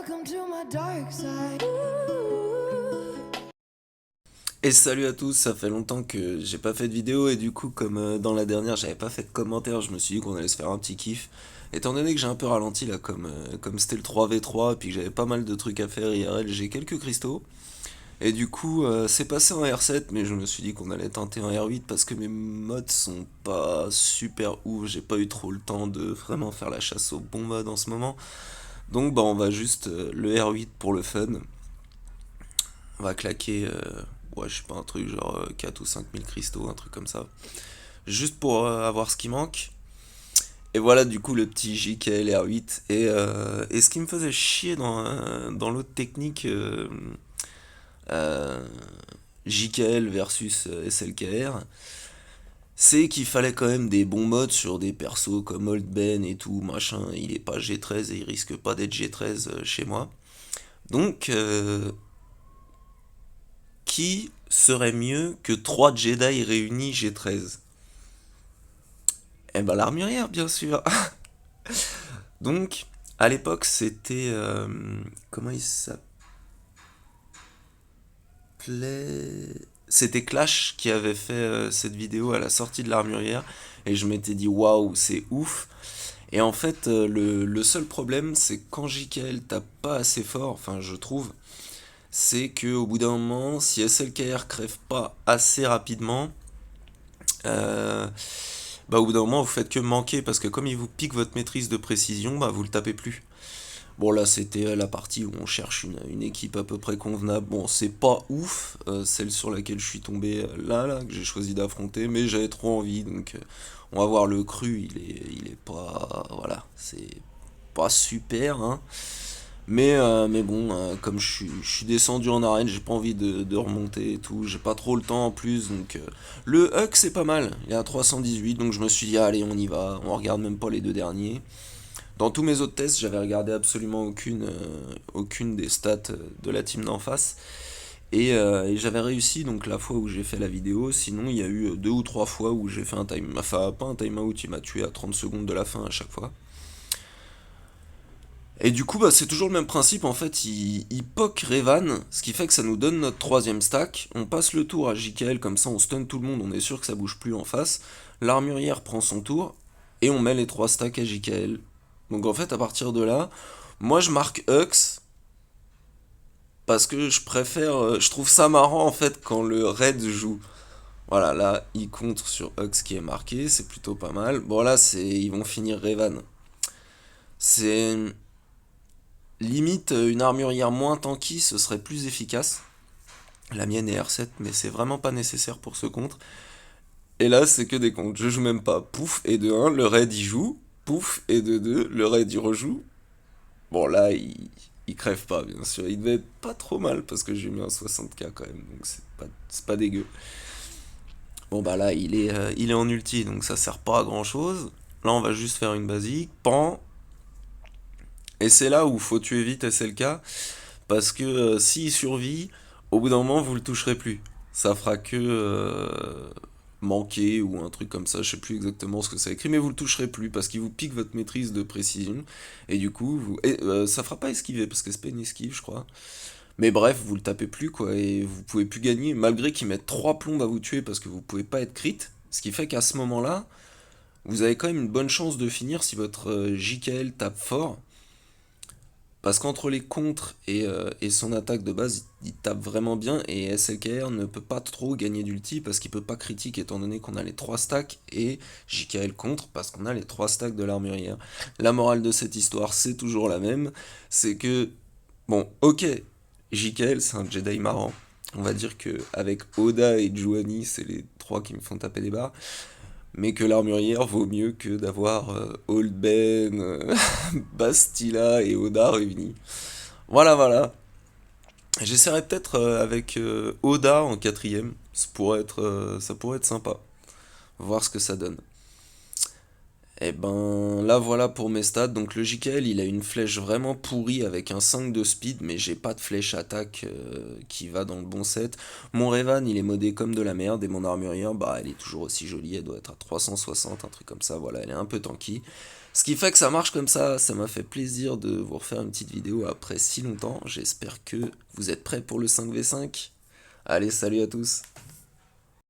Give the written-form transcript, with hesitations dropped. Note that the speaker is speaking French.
Welcome to my dark side. Et salut à tous, ça fait longtemps que j'ai pas fait de vidéo et du coup comme dans la dernière j'avais pas fait de commentaires, je me suis dit qu'on allait se faire un petit kiff. Étant donné que j'ai un peu ralenti là comme c'était le 3v3 et puis que j'avais pas mal de trucs à faire IRL, j'ai quelques cristaux. Et du coup c'est passé en R7 mais je me suis dit qu'on allait tenter en R8 parce que mes mods sont pas super ouf, j'ai pas eu trop le temps de vraiment faire la chasse au bon mode en ce moment. Donc bah on va juste le R8 pour le fun. On va claquer, ouais, je sais pas, un truc genre 4 ou 5 000 cristaux, un truc comme ça. Juste pour avoir ce qui manque. Et voilà, du coup, le petit JKL R8. Et ce qui me faisait chier dans l'autre technique, euh, JKL versus SLKR, c'est qu'il fallait quand même des bons modes sur des persos comme Old Ben et tout, machin. Il est pas G13 et il risque pas d'être G13 chez moi. Donc, qui serait mieux que 3 Jedi réunis G13? Eh ben l'armurière, bien sûr. Donc, à l'époque, c'était... comment il s'appelait? C'était Clash qui avait fait cette vidéo à la sortie de l'armurière. Et je m'étais dit, waouh, c'est ouf. Et en fait, le seul problème, c'est que quand JKL tape pas assez fort, enfin je trouve, c'est que au bout d'un moment, si SLKR crève pas assez rapidement, euh, bah au bout d'un moment vous faites que manquer parce que comme il vous pique votre maîtrise de précision, bah vous le tapez plus. Bon là c'était la partie où on cherche une équipe à peu près convenable. Bon c'est pas ouf, celle sur laquelle je suis tombé là que j'ai choisi d'affronter, mais j'avais trop envie donc on va voir le cru, il est pas, voilà, c'est pas super hein. Mais bon, comme je suis descendu en arène, j'ai pas envie de remonter et tout, j'ai pas trop le temps en plus, donc le Huck c'est pas mal, il est à 318, donc je me suis dit allez on y va, on regarde même pas les deux derniers. Dans tous mes autres tests, j'avais regardé absolument aucune des stats de la team d'en face, et j'avais réussi donc la fois où j'ai fait la vidéo, sinon il y a eu deux ou trois fois où j'ai fait un time, enfin pas un timeout, il m'a tué à 30 secondes de la fin à chaque fois. Et du coup, bah, c'est toujours le même principe, en fait, il poke Revan, ce qui fait que ça nous donne notre troisième stack, on passe le tour à JKL, comme ça on stun tout le monde, on est sûr que ça bouge plus en face, l'armurière prend son tour, et on met les trois stacks à JKL. Donc en fait, à partir de là, moi je marque Hux, parce que je préfère, je trouve ça marrant en fait quand le raid joue. Voilà, là, il contre sur Hux qui est marqué, c'est plutôt pas mal. Bon là, ils vont finir Revan. C'est limite une armurière moins tanky, ce serait plus efficace. La mienne est R7, mais c'est vraiment pas nécessaire pour ce contre. Et là, c'est que des comptes. Je joue même pas. Pouf, et de un le raid il joue. Pouf, et de 2 le raid il rejoue. Bon, là, il crève pas, bien sûr. Il devait être pas trop mal parce que j'ai mis un 60k quand même, donc c'est pas dégueu. Bon, bah là, il est en ulti, donc ça sert pas à grand chose. Là, on va juste faire une basique. Pan. Et c'est là où faut tuer vite SLK. Parce que s'il survit, au bout d'un moment, vous le toucherez plus. Ça fera que manquer ou un truc comme ça, je sais plus exactement ce que ça écrit, mais vous le toucherez plus parce qu'il vous pique votre maîtrise de précision. Et du coup, ça fera pas esquiver parce que c'est pas une esquive, je crois. Mais bref, vous le tapez plus quoi, et vous pouvez plus gagner, malgré qu'ils mettent 3 plombes à vous tuer parce que vous pouvez pas être crit. Ce qui fait qu'à ce moment-là, vous avez quand même une bonne chance de finir si votre JKL tape fort. Parce qu'entre les contres et son attaque de base, il tape vraiment bien et SLKR ne peut pas trop gagner d'ulti parce qu'il peut pas critique étant donné qu'on a les 3 stacks et JKL contre parce qu'on a les 3 stacks de l'armurière. La morale de cette histoire, c'est toujours la même, c'est que, bon, ok, JKL c'est un Jedi marrant. On va dire que avec Oda et Juani, c'est les 3 qui me font taper des barres, mais que l'armurière vaut mieux que d'avoir Old Ben, Bastila et Oda réunis. Voilà, voilà. J'essaierai peut-être avec Oda en quatrième. Ça pourrait être sympa. Voir ce que ça donne. Et ben là voilà pour mes stats. Donc le JKL il a une flèche vraiment pourrie avec un 5 de speed, mais j'ai pas de flèche attaque qui va dans le bon set. Mon Revan il est modé comme de la merde et mon armurière bah elle est toujours aussi jolie, elle doit être à 360, un truc comme ça, voilà, elle est un peu tanky. Ce qui fait que ça marche comme ça m'a fait plaisir de vous refaire une petite vidéo après si longtemps. J'espère que vous êtes prêts pour le 5v5. Allez, salut à tous.